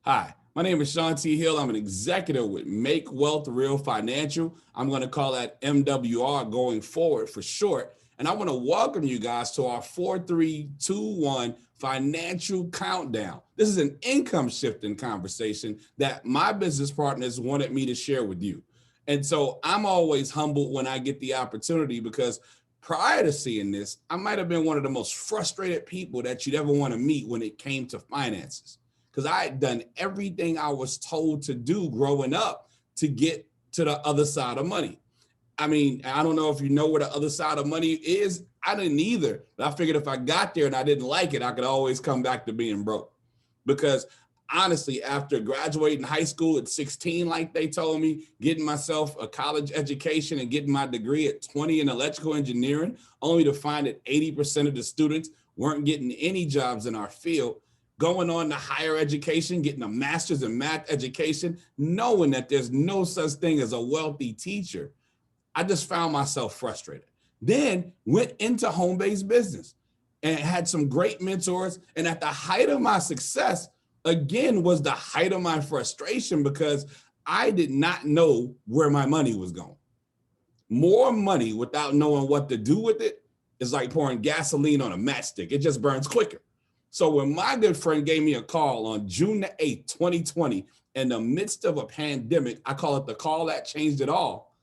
Hi, my name is Sean T. Hill. I'm an executive with Make Wealth Real Financial. I'm going to call that MWR going forward for short. And I want to welcome you guys to our 4321 financial countdown. This is an income shifting conversation that my business partners wanted me to share with you. And so I'm always humbled when I get the opportunity because prior to seeing this, I might have been one of the most frustrated people that you'd ever want to meet when it came to finances because I had done everything I was told to do growing up to get to the other side of money. I mean, I don't know if you know where the other side of money is. I didn't either, but I figured if I got there and I didn't like it, I could always come back to being broke. Because honestly, after graduating high school at 16, like they told me, getting myself a college education and getting my degree at 20 in electrical engineering, only to find that 80% of the students weren't getting any jobs in our field, going on to higher education, getting a master's in math education, knowing that there's no such thing as a wealthy teacher, I just found myself frustrated. Then went into home-based business and had some great mentors. And at the height of my success, again, was the height of my frustration because I did not know where my money was going. More money without knowing what to do with it is like pouring gasoline on a matchstick. It just burns quicker. So when my good friend gave me a call on June the 8th, 2020, in the midst of a pandemic, I call it the call that changed it all.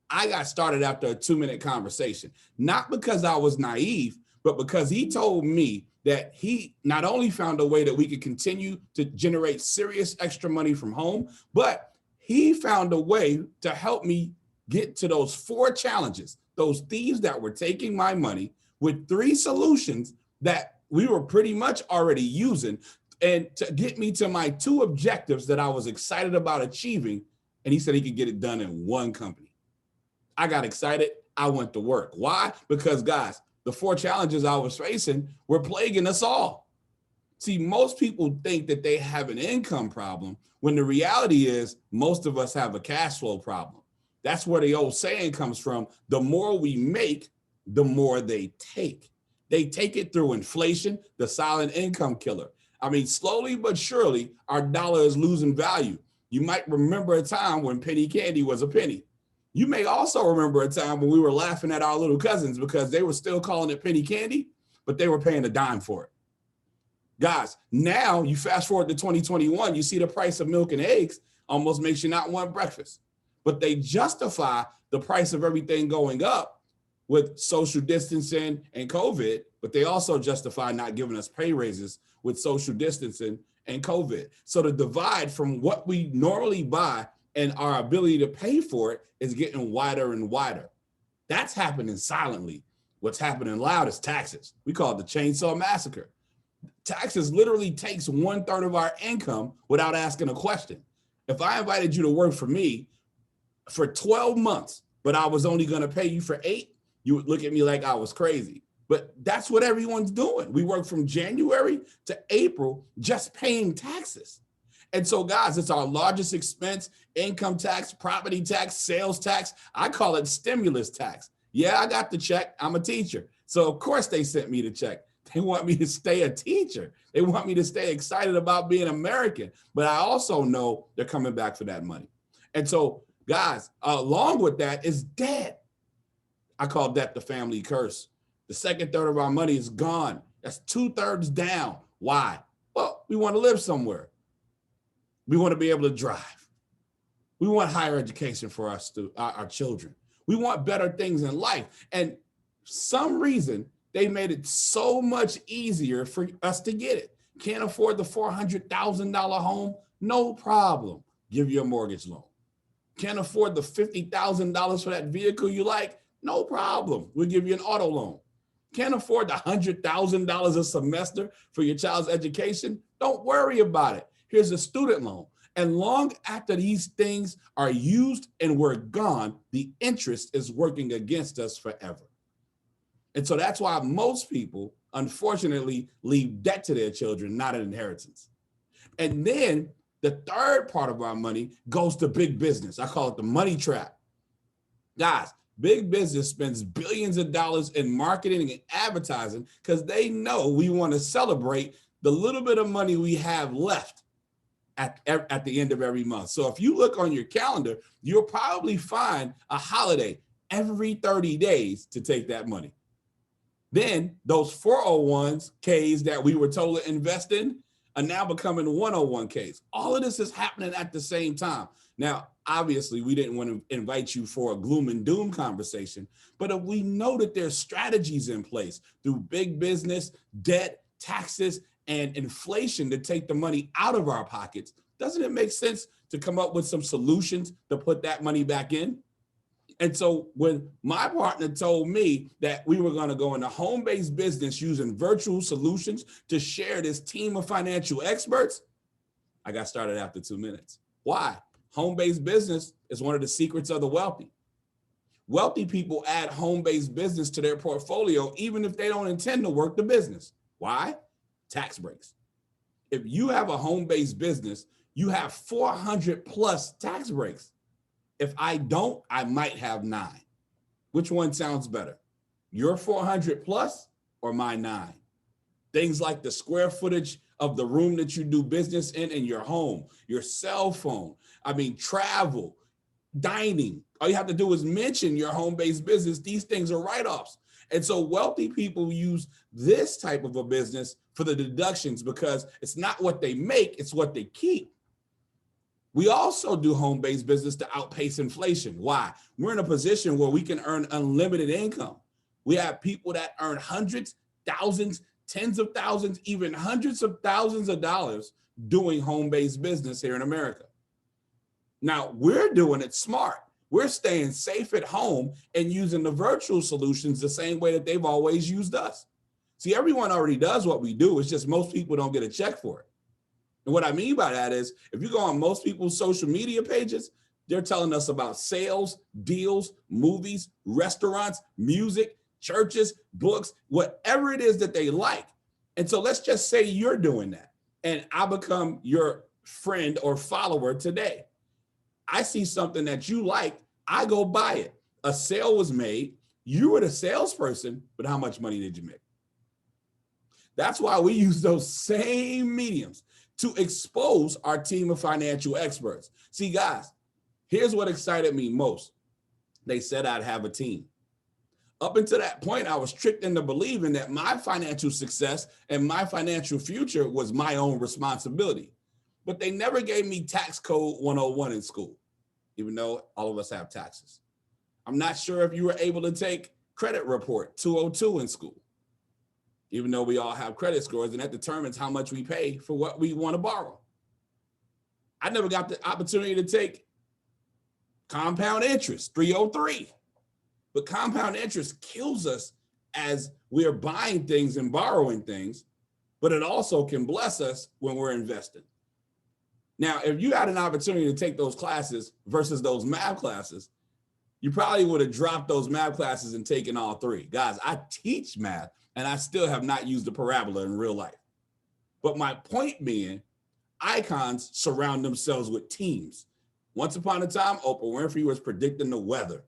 I got started after a 2-minute conversation, not because I was naive, but because he told me that he not only found a way that we could continue to generate serious extra money from home, but he found a way to help me get to those 4 challenges, those thieves that were taking my money, with 3 solutions that we were pretty much already using, and to get me to my 2 objectives that I was excited about achieving. And he said he could get it done in 1 company. I got excited. I went to work. Why? Because, guys, the 4 challenges I was facing were plaguing us all. See, most people think that they have an income problem when the reality is most of us have a cash flow problem. That's where the old saying comes from. The more we make, the more they take. They take it through inflation, the silent income killer. I mean, slowly but surely, our dollar is losing value. You might remember a time when penny candy was a penny. You may also remember a time when we were laughing at our little cousins because they were still calling it penny candy, but they were paying a dime for it. Guys, now you fast forward to 2021, you see the price of milk and eggs almost makes you not want breakfast. But they justify the price of everything going up with social distancing and COVID, but they also justify not giving us pay raises with social distancing and COVID. So the divide from what we normally buy and our ability to pay for it is getting wider and wider. That's happening silently. What's happening loud is taxes. We call it the chainsaw massacre. Taxes literally takes 1/3 of our income without asking a question. If I invited you to work for me for 12 months, but I was only going to pay you for 8, you would look at me like I was crazy. But that's what everyone's doing. We work from January to April just paying taxes. And so, guys, it's our largest expense: income tax, property tax, sales tax. I call it stimulus tax. Yeah, I got the check. I'm a teacher. So, of course, they sent me the check. They want me to stay a teacher. They want me to stay excited about being American. But I also know they're coming back for that money. And so, guys, along with that is debt. I call debt the family curse. The second third of our money is gone. That's 2/3 down. Why? Well, we want to live somewhere. We want to be able to drive. We want higher education for our children. We want better things in life. And some reason, they made it so much easier for us to get it. Can't afford the $400,000 home? No problem. Give you a mortgage loan. Can't afford the $50,000 for that vehicle you like? No problem. We'll give you an auto loan. Can't afford the $100,000 a semester for your child's education? Don't worry about it. Here's a student loan. And long after these things are used and we're gone, the interest is working against us forever. And so that's why most people, unfortunately, leave debt to their children, not an inheritance. And then the third part of our money goes to big business. I call it the money trap. Guys, big business spends billions of dollars in marketing and advertising because they know we want to celebrate the little bit of money we have left. at the end of every month. So if you look on your calendar, you'll probably find a holiday every 30 days to take that money. Then those 401ks that we were told to invest in are now becoming 101ks. All of this is happening at the same time. Now, obviously, we didn't want to invite you for a gloom and doom conversation, but if we know that there's strategies in place through big business, debt, taxes, and inflation to take the money out of our pockets, doesn't it make sense to come up with some solutions to put that money back in? And so when my partner told me that we were going to go into home-based business using virtual solutions to share this team of financial experts, I got started after 2 minutes. Why? Home-based business is one of the secrets of the wealthy. Wealthy people add home-based business to their portfolio, even if they don't intend to work the business. Why? Tax breaks. If you have a home-based business, you have 400 plus tax breaks. If I don't, I might have 9. Which one sounds better? Your 400 plus or my 9? Things like the square footage of the room that you do business in your home, your cell phone, travel, dining. All you have to do is mention your home-based business. These things are write-offs. And so wealthy people use this type of a business for the deductions because it's not what they make, it's what they keep. We also do home-based business to outpace inflation. Why? We're in a position where we can earn unlimited income. We have people that earn hundreds, thousands, tens of thousands, even hundreds of thousands of dollars doing home-based business here in America. Now, we're doing it smart. We're staying safe at home and using the virtual solutions the same way that they've always used us. See, everyone already does what we do. It's just most people don't get a check for it. And what I mean by that is if you go on most people's social media pages, they're telling us about sales, deals, movies, restaurants, music, churches, books, whatever it is that they like. And so let's just say you're doing that and I become your friend or follower today. I see something that you like, I go buy it. A sale was made, you were the salesperson, but how much money did you make? That's why we use those same mediums to expose our team of financial experts. See, guys, here's what excited me most. They said I'd have a team. Up until that point, I was tricked into believing that my financial success and my financial future was my own responsibility. But they never gave me tax code 101 in school, even though all of us have taxes. I'm not sure if you were able to take credit report 202 in school, even though we all have credit scores, and that determines how much we pay for what we want to borrow. I never got the opportunity to take compound interest 303, but compound interest kills us as we are buying things and borrowing things, but it also can bless us when we're investing. Now, if you had an opportunity to take those classes versus those math classes, you probably would have dropped those math classes and taken all 3. Guys, I teach math and I still have not used the parabola in real life. But my point being, icons surround themselves with teams. Once upon a time, Oprah Winfrey was predicting the weather.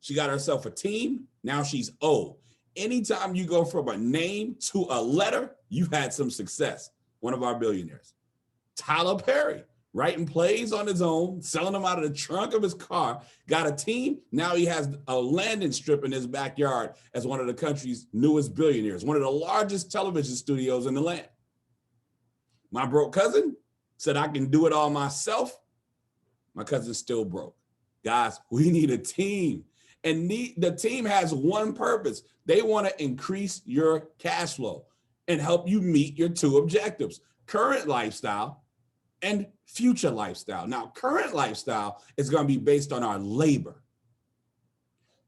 She got herself a team, now she's O. Anytime you go from a name to a letter, you've had some success. One of our billionaires. Tyler Perry, writing plays on his own, selling them out of the trunk of his car, got a team. Now he has a landing strip in his backyard as one of the country's newest billionaires, one of the largest television studios in the land. My broke cousin said, I can do it all myself. My cousin's still broke. Guys, we need a team. And the team has one purpose. They want to increase your cash flow and help you meet your 2 objectives, current lifestyle and future lifestyle. Now, current lifestyle is going to be based on our labor.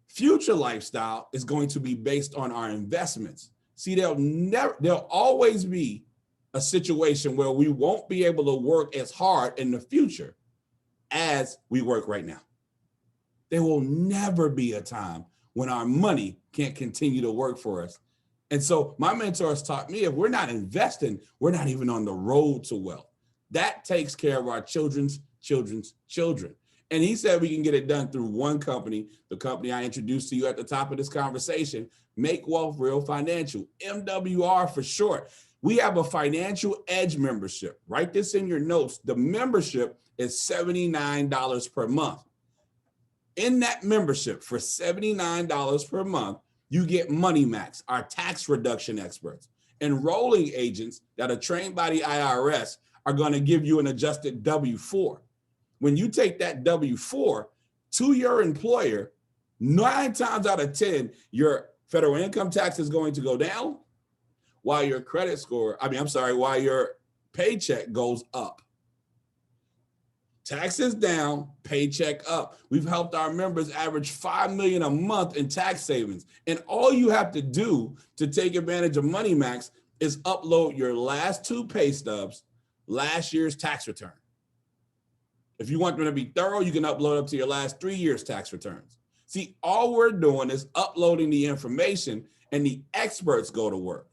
Future lifestyle is going to be based on our investments. See, there'll always be a situation where we won't be able to work as hard in the future as we work right now. There will never be a time when our money can't continue to work for us. And so my mentors taught me if we're not investing, we're not even on the road to wealth. That takes care of our children's children's children. And he said we can get it done through one company, the company I introduced to you at the top of this conversation, Make Wealth Real Financial, MWR for short. We have a Financial Edge membership. Write this in your notes. The membership is $79 per month. In that membership for $79 per month, you get Money Max, our tax reduction experts. Enrolling agents that are trained by the IRS are going to give you an adjusted W-4. When you take that W-4 to your employer, 9 times out of 10, your federal income tax is going to go down while your credit score, while your paycheck goes up. Taxes down, paycheck up. We've helped our members average $5 million a month in tax savings. And all you have to do to take advantage of Money Max is upload your last 2 pay stubs, last year's tax return. If you want them to be thorough, you can upload up to your last 3 years' tax returns. See, all we're doing is uploading the information and the experts go to work.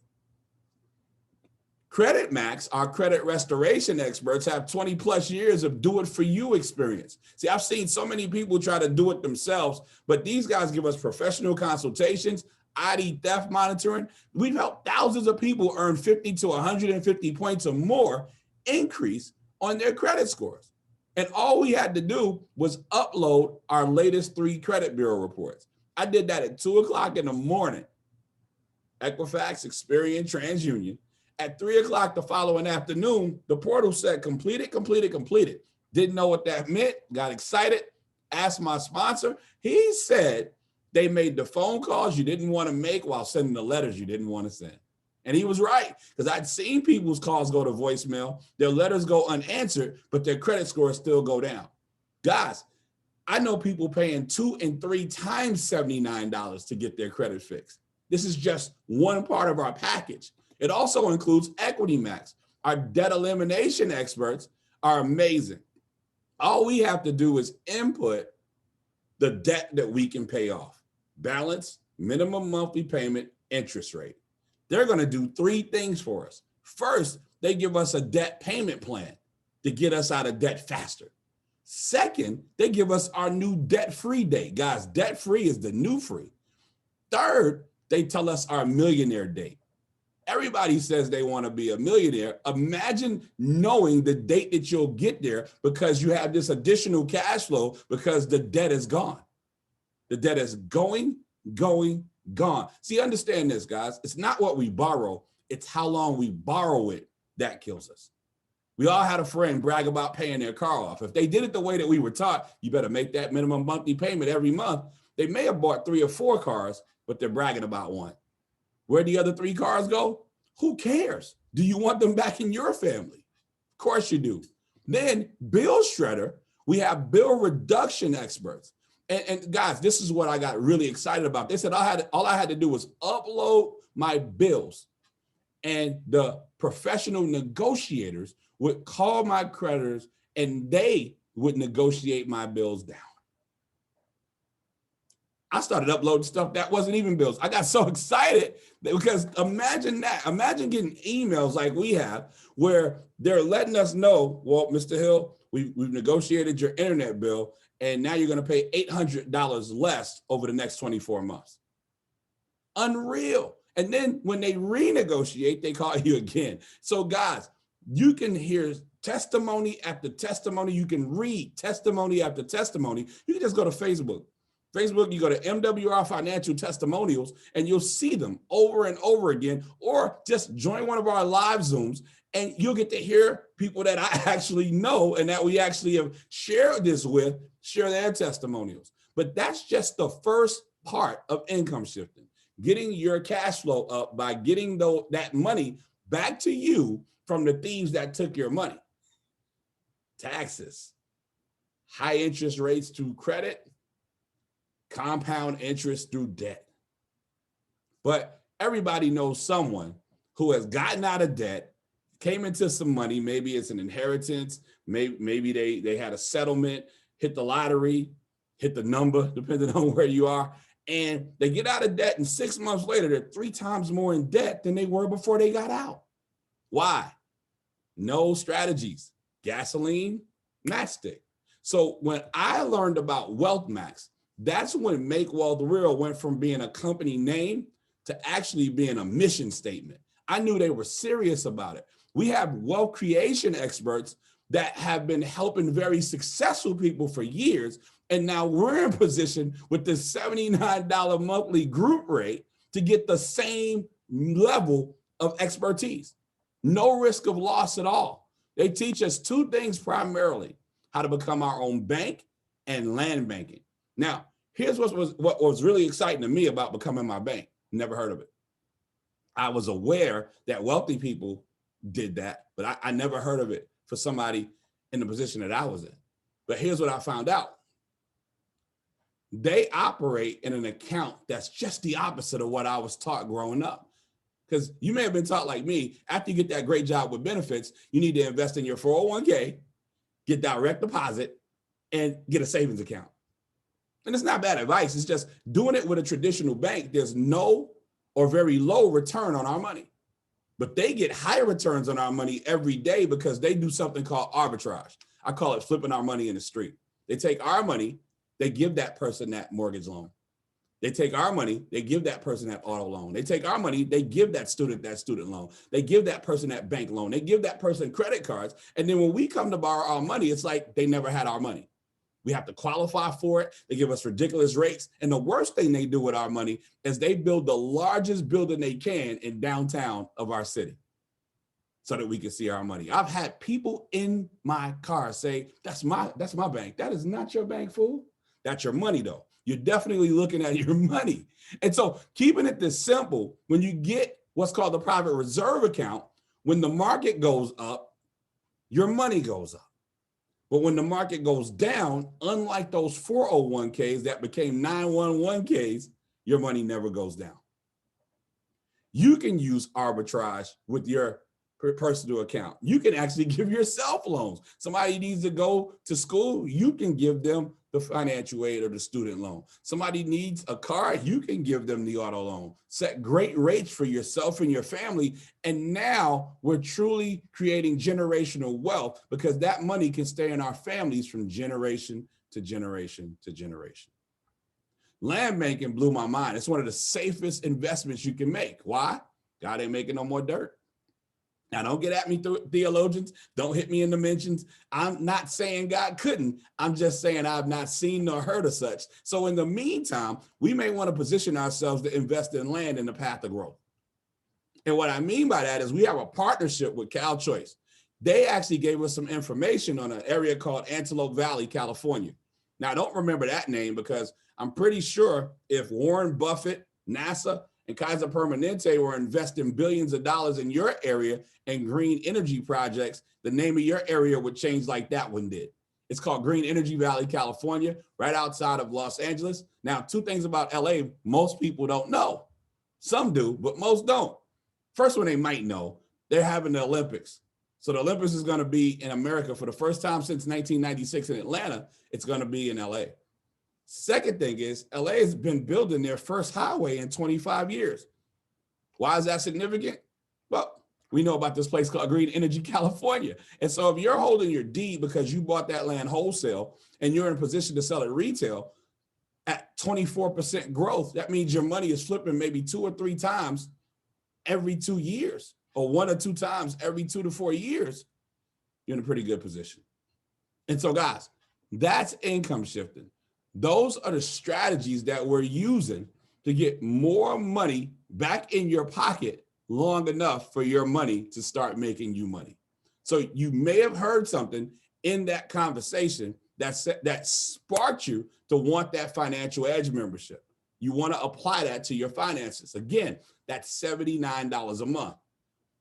Credit Max, our credit restoration experts, have 20 plus years of do it for you experience. See, I've seen so many people try to do it themselves, but these guys give us professional consultations, ID theft monitoring. We've helped thousands of people earn 50 to 150 points or more increase on their credit scores. And all we had to do was upload our latest 3 credit bureau reports. I did that at 2 o'clock in the morning. Equifax, Experian, TransUnion. At 3 o'clock the following afternoon, the portal said completed, completed, completed. Didn't know what that meant, got excited, asked my sponsor. He said they made the phone calls you didn't want to make while sending the letters you didn't want to send. And he was right, because I'd seen people's calls go to voicemail, their letters go unanswered, but their credit scores still go down. Guys, I know people paying 2 and 3 times $79 to get their credit fixed. This is just one part of our package. It also includes Equity Max. Our debt elimination experts are amazing. All we have to do is input the debt that we can pay off: balance, minimum monthly payment, interest rate. They're going to do 3 things for us. First, they give us a debt payment plan to get us out of debt faster. Second, they give us our new debt-free date. Guys, debt-free is the new free. Third, they tell us our millionaire date. Everybody says they want to be a millionaire. Imagine knowing the date that you'll get there because you have this additional cash flow because the debt is gone. The debt is going, gone. See, understand this, guys. It's not what we borrow. It's how long we borrow it that kills us. We all had a friend brag about paying their car off. If they did it the way that we were taught, you better make that minimum monthly payment every month. They may have bought 3 or 4 cars, but they're bragging about one. Where the other 3 cars go? Who cares? Do you want them back in your family? Of course you do. Then bill shredder, we have bill reduction experts. And guys, this is what I got really excited about. They said all I had to do was upload my bills, and the professional negotiators would call my creditors and they would negotiate my bills down. I started uploading stuff that wasn't even bills. I got so excited because imagine that. Imagine getting emails like we have where they're letting us know, well, Mr. Hill, we've negotiated your internet bill and now you're going to pay $800 less over the next 24 months. Unreal. And then when they renegotiate, they call you again. So guys, you can hear testimony after testimony. You can read testimony after testimony. You can just go to Facebook. Facebook, you go to MWR Financial Testimonials and you'll see them over and over again, or just join one of our live Zooms and you'll get to hear people that I actually know and that we actually have shared this with, share their testimonials. But that's just the first part of income shifting, getting your cash flow up by getting that money back to you from the thieves that took your money. Taxes, high interest rates through credit, compound interest through debt. But everybody knows someone who has gotten out of debt, came into some money, maybe it's an inheritance, maybe they had a settlement, hit the lottery, hit the number, depending on where you are, and they get out of debt and 6 months later, they're 3 times more in debt than they were before they got out. Why? No strategies, gasoline, matchstick. So when I learned about Wealth Max, that's when Make Wealth Real went from being a company name to actually being a mission statement. I knew they were serious about it. We have wealth creation experts that have been helping very successful people for years. And now we're in position with the $79 monthly group rate to get the same level of expertise. No risk of loss at all. They teach us two things primarily: how to become our own bank and land banking. Now, here's what was really exciting to me about becoming my bank. Never heard of it. I was aware that wealthy people did that, but I never heard of it for somebody in the position that I was in. But here's what I found out. They operate in an account that's just the opposite of what I was taught growing up. Because you may have been taught like me, after you get that great job with benefits, you need to invest in your 401k, get direct deposit, and get a savings account. And it's not bad advice. It's just doing it with a traditional bank. There's no or very low return on our money. But they get higher returns on our money every day because they do something called arbitrage. I call it flipping our money in the street. They take our money, they give that person that mortgage loan. They take our money, they give that person that auto loan. They take our money, they give that student loan. They give that person that bank loan. They give that person credit cards. And then when we come to borrow our money, it's like they never had our money. We have to qualify for it. They give us ridiculous rates. And the worst thing they do with our money is they build the largest building they can in downtown of our city so that we can see our money. I've had people in my car say, that's my bank. That is not your bank, fool. That's your money, though. You're definitely looking at your money. And so keeping it this simple, when you get what's called the private reserve account, when the market goes up, your money goes up. But when the market goes down, unlike those 401ks that became 911ks, your money never goes down. You can use arbitrage with your personal account. You can actually give yourself loans. Somebody needs to go to school, you can give them the financial aid or the student loan. Somebody needs a car, you can give them the auto loan. Set great rates for yourself and your family. And now we're truly creating generational wealth because that money can stay in our families from generation to generation to generation. Land banking blew my mind. It's one of the safest investments you can make. Why? God ain't making no more dirt. Now, don't get at me, theologians. Don't hit me in the mentions. I'm not saying God couldn't. I'm just saying I've not seen nor heard of such. So in the meantime, we may want to position ourselves to invest in land in the path of growth. And what I mean by that is we have a partnership with CalChoice. They actually gave us some information on an area called Antelope Valley, California. Now, I don't remember that name because I'm pretty sure if Warren Buffett, NASA, and Kaiser Permanente were investing billions of dollars in your area and green energy projects, the name of your area would change like that one did. It's called Green Energy Valley, California, right outside of Los Angeles. Now, two things about LA most people don't know. Some do, but most don't. First one they might know, they're having the Olympics. So the Olympics is going to be in America for the first time since 1996 in Atlanta. It's going to be in LA. Second thing is LA has been building their first highway in 25 years. Why is that significant? Well, we know about this place called Green Energy California. And so if you're holding your deed because you bought that land wholesale and you're in a position to sell it retail at 24% growth, that means your money is flipping maybe 2 or 3 times every 2 years or 1 or 2 times every 2 to 4 years. You're in a pretty good position. And so guys, that's income shifting. Those are the strategies that we're using to get more money back in your pocket long enough for your money to start making you money. So you may have heard something in that conversation that sparked you to want that Financial Edge membership. You want to apply that to your finances. Again, that's $79 a month.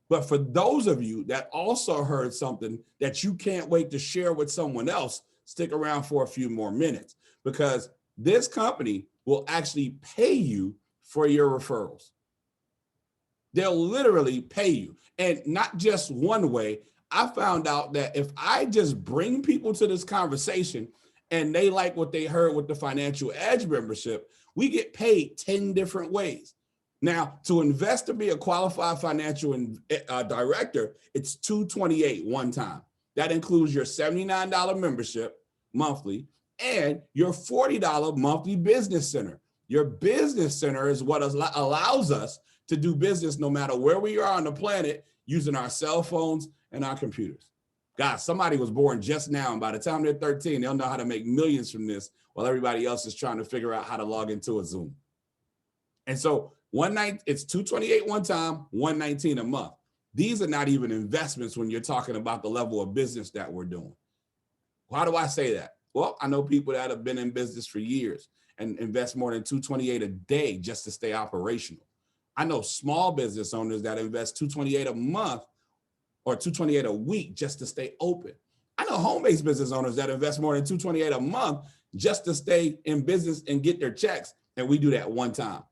But for those of you that also heard something that you can't wait to share with someone else, stick around for a few more minutes, because this company will actually pay you for your referrals. They'll literally pay you. And not just one way. I found out that if I just bring people to this conversation and they like what they heard with the Financial Edge membership, we get paid 10 different ways. Now, to invest to be a qualified financial director, it's $228 one time. That includes your $79 membership monthly and your $40 monthly business center. Your business center is what allows us to do business no matter where we are on the planet using our cell phones and our computers. Guys, somebody was born just now, and by the time they're 13, they'll know how to make millions from this while everybody else is trying to figure out how to log into a Zoom. And so it's $228 one time, $119 a month. These are not even investments when you're talking about the level of business that we're doing. Why do I say that? Well, I know people that have been in business for years and invest more than $228 a day just to stay operational. I know small business owners that invest $228 a month or $228 a week just to stay open. I know home-based business owners that invest more than $228 a month just to stay in business and get their checks, and we do that one time.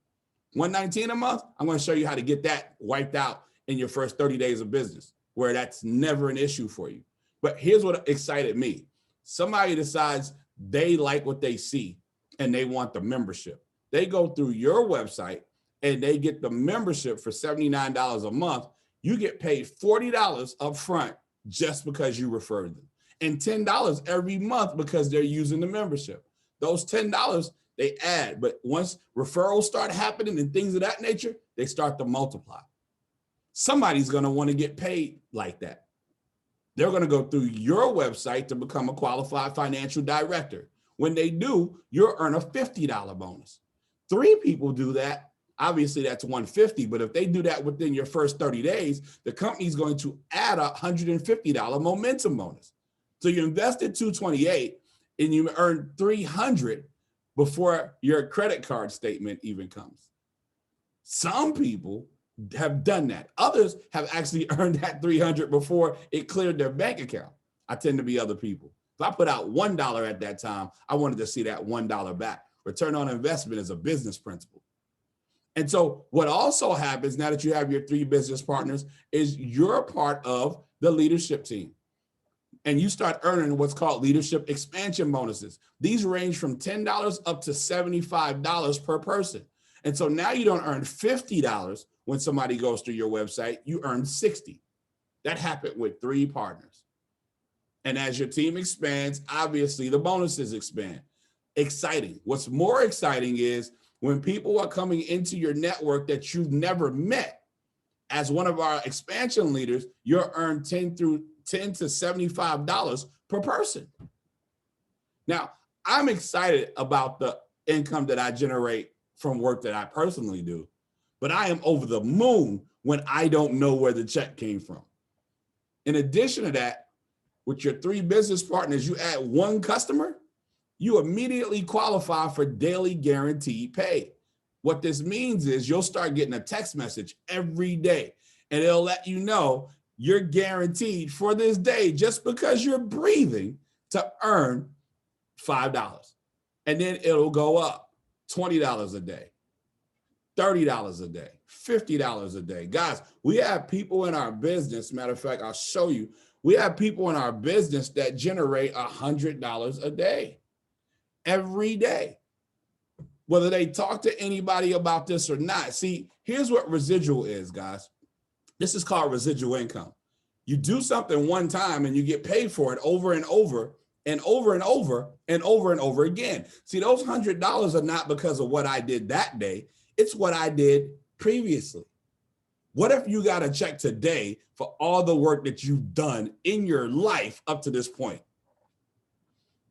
$119 a month, I'm going to show you how to get that wiped out in your first 30 days of business, where that's never an issue for you. But here's what excited me. Somebody decides they like what they see and they want the membership. They go through your website and they get the membership for $79 a month. You get paid $40 up front just because you referred them, and $10 every month because they're using the membership. Those $10 they add, but once referrals start happening and things of that nature, they start to multiply. Somebody's going to want to get paid like that. They're going to go through your website to become a qualified financial director. When they do, you'll earn a $50 bonus. 3 people do that. Obviously, that's $150, but if they do that within your first 30 days, the company's going to add a $150 momentum bonus. So you invested $228 and you earn $300 before your credit card statement even comes. Some people have done that. Others have actually earned that $300 before it cleared their bank account. I tend to be other people. If I put out $1 at that time, I wanted to see that $1 back. Return on investment is a business principle. And so what also happens now that you have your 3 business partners is you're part of the leadership team. And you start earning what's called leadership expansion bonuses. These range from $10 up to $75 per person. And so now you don't earn $50 when somebody goes through your website, you earn $60. That happened with 3 partners. And as your team expands, obviously the bonuses expand. Exciting. What's more exciting is when people are coming into your network that you've never met. As one of our expansion leaders, you'll earn $10 to $75 per person. Now, I'm excited about the income that I generate from work that I personally do, but I am over the moon when I don't know where the check came from. In addition to that, with your 3 business partners, you add 1 customer, you immediately qualify for daily guaranteed pay. What this means is you'll start getting a text message every day, and it'll let you know you're guaranteed for this day just because you're breathing to earn $5. And then it'll go up $20 a day, $30 a day, $50 a day. Guys, we have people in our business. Matter of fact, I'll show you. We have people in our business that generate $100 a day, every day, whether they talk to anybody about this or not. See, here's what residual is, guys. This is called residual income. You do something one time and you get paid for it over and over and over and over and over and over again. See, those $100 are not because of what I did that day. It's what I did previously. What if you got a check today for all the work that you've done in your life up to this point?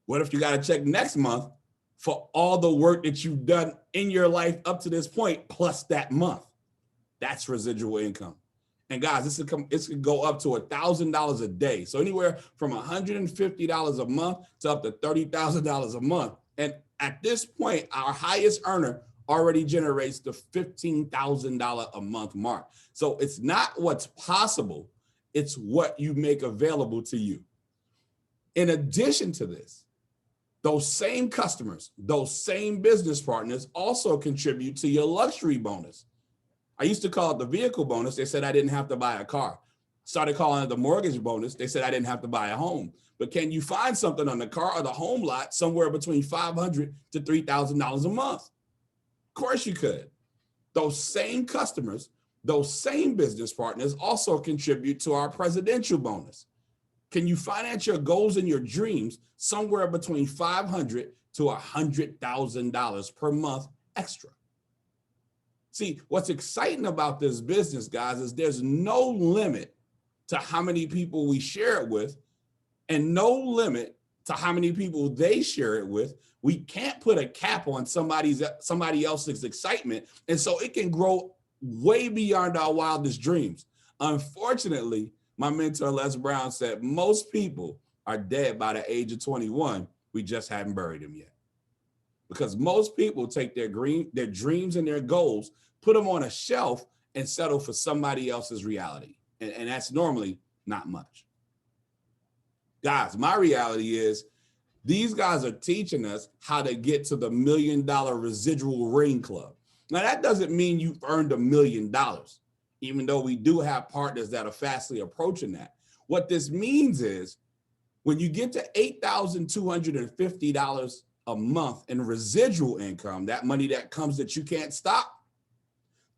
What if you got a check next month for all the work that you've done in your life up to this point, plus that month? That's residual income. And guys, this could go up to $1,000 a day. So anywhere from $150 a month to up to $30,000 a month. And at this point, our highest earner already generates the $15,000 a month mark. So it's not what's possible, it's what you make available to you. In addition to this, those same customers, those same business partners also contribute to your luxury bonus. I used to call it the vehicle bonus. They said I didn't have to buy a car. Started calling it the mortgage bonus. They said I didn't have to buy a home. But can you find something on the car or the home lot somewhere between $500 to $3,000 a month? Of course you could. Those same customers, those same business partners also contribute to our presidential bonus. Can you finance your goals and your dreams somewhere between $500 to $100,000 per month extra? See, what's exciting about this business, guys, is there's no limit to how many people we share it with and no limit to how many people they share it with. We can't put a cap on somebody else's excitement. And so it can grow way beyond our wildest dreams. Unfortunately, my mentor, Les Brown, said most people are dead by the age of 21. We just haven't buried them yet. Because most people take their dreams and their goals, put them on a shelf and settle for somebody else's reality. And that's normally not much. Guys, my reality is these guys are teaching us how to get to the $1 million residual ring club. Now, that doesn't mean you've earned $1 million, even though we do have partners that are fastly approaching that. What this means is when you get to $8,250 a month in residual income, that money that comes that you can't stop,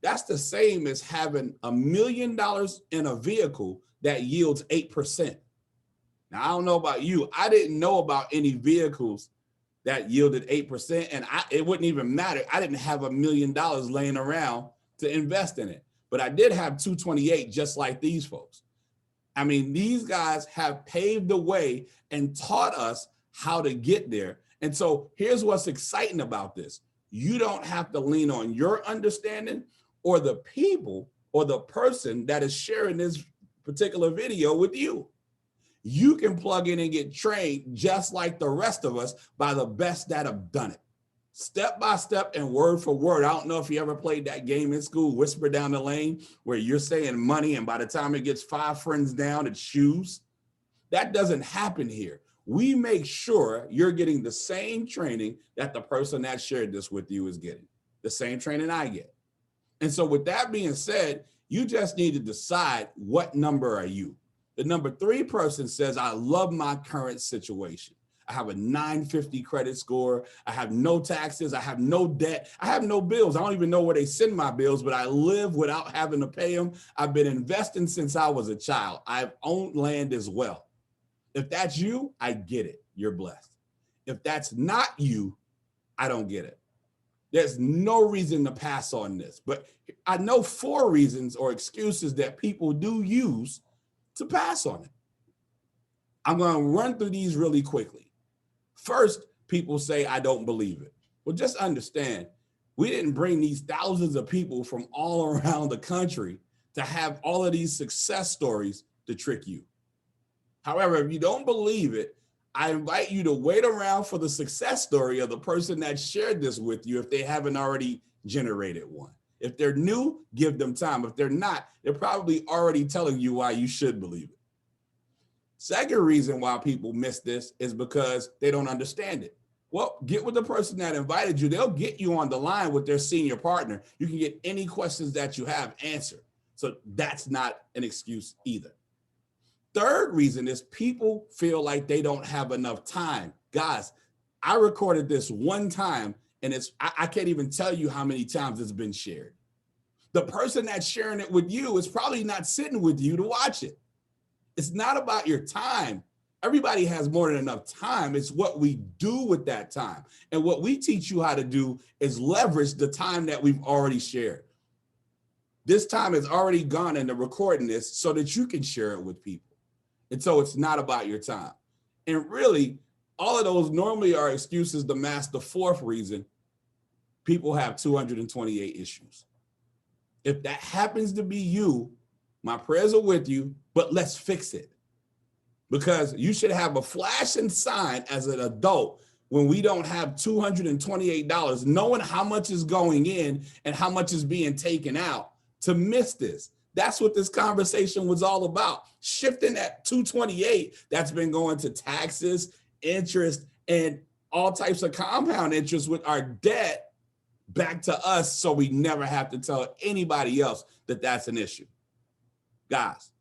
that's the same as having $1 million in a vehicle that yields 8%. Now, I don't know about you. I didn't know about any vehicles that yielded 8%, and it wouldn't even matter. I didn't have $1 million laying around to invest in it, but I did have 228 just like these folks. I mean, these guys have paved the way and taught us how to get there. And so here's what's exciting about this. You don't have to lean on your understanding or the people or the person that is sharing this particular video with you. You can plug in and get trained just like the rest of us by the best that have done it. Step by step and word for word. I don't know if you ever played that game in school, Whisper Down the Lane, where you're saying money and by the time it gets 5 friends down, it's shoes. That doesn't happen here. We make sure you're getting the same training that the person that shared this with you is getting, the same training I get. And so with that being said, you just need to decide what number are you. The number 3 person says, I love my current situation. I have a 950 credit score. I have no taxes. I have no debt. I have no bills. I don't even know where they send my bills, but I live without having to pay them. I've been investing since I was a child. I've owned land as well. If that's you, I get it. You're blessed. If that's not you, I don't get it. There's no reason to pass on this, but I know 4 reasons or excuses that people do use to pass on it. I'm going to run through these really quickly. First, people say, I don't believe it. Well, just understand, we didn't bring these thousands of people from all around the country to have all of these success stories to trick you. However, if you don't believe it, I invite you to wait around for the success story of the person that shared this with you if they haven't already generated one. If they're new, give them time. If they're not, they're probably already telling you why you should believe it. Second reason why people miss this is because they don't understand it. Well, get with the person that invited you. They'll get you on the line with their senior partner. You can get any questions that you have answered. So that's not an excuse either. Third reason is people feel like they don't have enough time. Guys, I recorded this one time and I can't even tell you how many times it's been shared. The person that's sharing it with you is probably not sitting with you to watch it. It's not about your time. Everybody has more than enough time. It's what we do with that time. And what we teach you how to do is leverage the time that we've already shared. This time is already gone into recording this so that you can share it with people. And so it's not about your time. And really, all of those normally are excuses to mask the 4th reason. People have 228 issues. If that happens to be you, my prayers are with you, but let's fix it. Because you should have a flashing sign as an adult when we don't have $228, knowing how much is going in and how much is being taken out to miss this. That's what this conversation was all about. Shifting that 228 that's been going to taxes, interest, and all types of compound interest with our debt back to us so we never have to tell anybody else that that's an issue. Guys,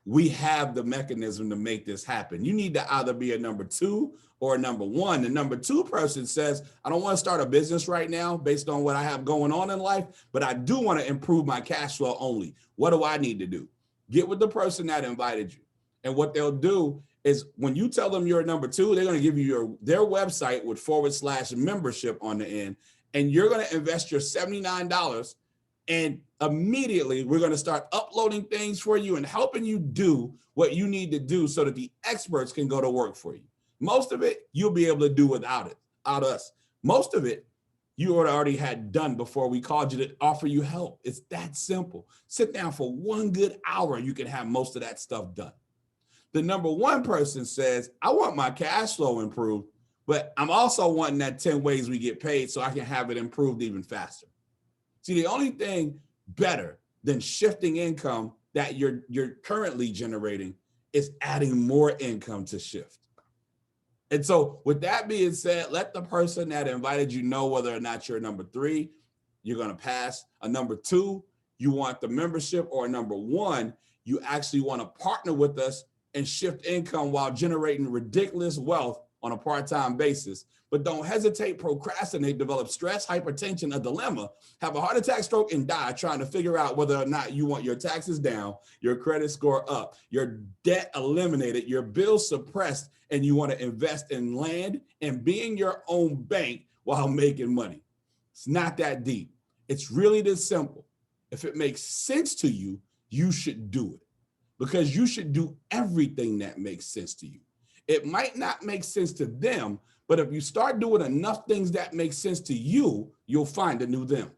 we have the mechanism to make this happen. You need to either be a number 2 or a number 1. The number 2 person says, I don't want to start a business right now based on what I have going on in life, but I do want to improve my cash flow only. What do I need to do? Get with the person that invited you. And what they'll do is when you tell them you're a number 2, they're going to give you their website with /membership on the end. And you're going to invest your $79 And immediately we're going to start uploading things for you and helping you do what you need to do so that the experts can go to work for you. Most of it you'll be able to do without us. Most of it you already had done before we called you to offer you help. It's that simple. Sit down for 1 good hour and you can have most of that stuff done. The number one person says, I want my cash flow improved, but I'm also wanting that 10 ways we get paid so I can have it improved even faster. See, the only thing better than shifting income that you're currently generating is adding more income to shift. And so with that being said, let the person that invited you know whether or not you're a number 3, you're going to pass, a number 2, you want the membership, or a number 1, you actually want to partner with us and shift income while generating ridiculous wealth on a part-time basis. But don't hesitate, procrastinate, develop stress, hypertension, a dilemma, have a heart attack, stroke, and die trying to figure out whether or not you want your taxes down, your credit score up, your debt eliminated, your bills suppressed, and you want to invest in land and being your own bank while making money. It's not that deep. It's really this simple. If it makes sense to you, you should do it, because you should do everything that makes sense to you. It might not make sense to them, but if you start doing enough things that make sense to you, you'll find a new them.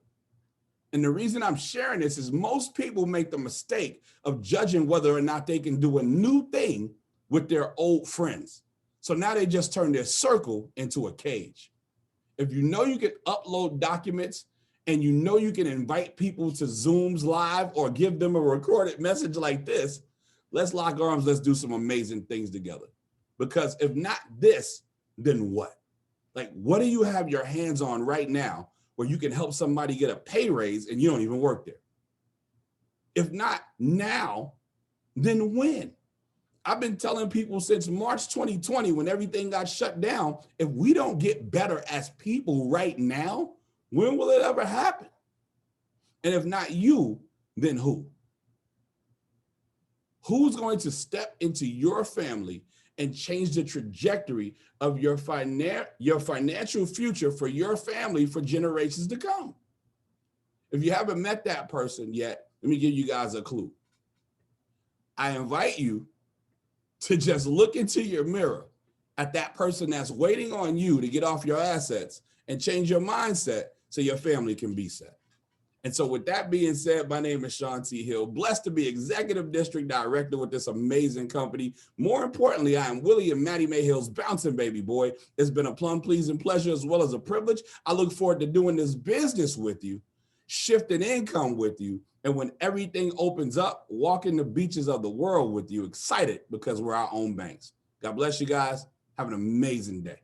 And the reason I'm sharing this is most people make the mistake of judging whether or not they can do a new thing with their old friends. So now they just turn their circle into a cage. If you know you can upload documents and you know you can invite people to Zooms live or give them a recorded message like this, let's lock arms, let's do some amazing things together. Because if not this, then what? Like, what do you have your hands on right now where you can help somebody get a pay raise and you don't even work there? If not now, then when? I've been telling people since March 2020, when everything got shut down, if we don't get better as people right now, when will it ever happen? And if not you, then who? Who's going to step into your family and change the trajectory of your financial future for your family for generations to come? If you haven't met that person yet, let me give you guys a clue. I invite you to just look into your mirror at that person that's waiting on you to get off your assets and change your mindset so your family can be set. And so with that being said, my name is Sean T. Hill, blessed to be Executive District Director with this amazing company. More importantly, I am Willie and Maddie Mayhill's bouncing baby boy. It's been a plum pleasing pleasure as well as a privilege. I look forward to doing this business with you, shifting income with you, and when everything opens up, walking the beaches of the world with you, excited because we're our own banks. God bless you guys. Have an amazing day.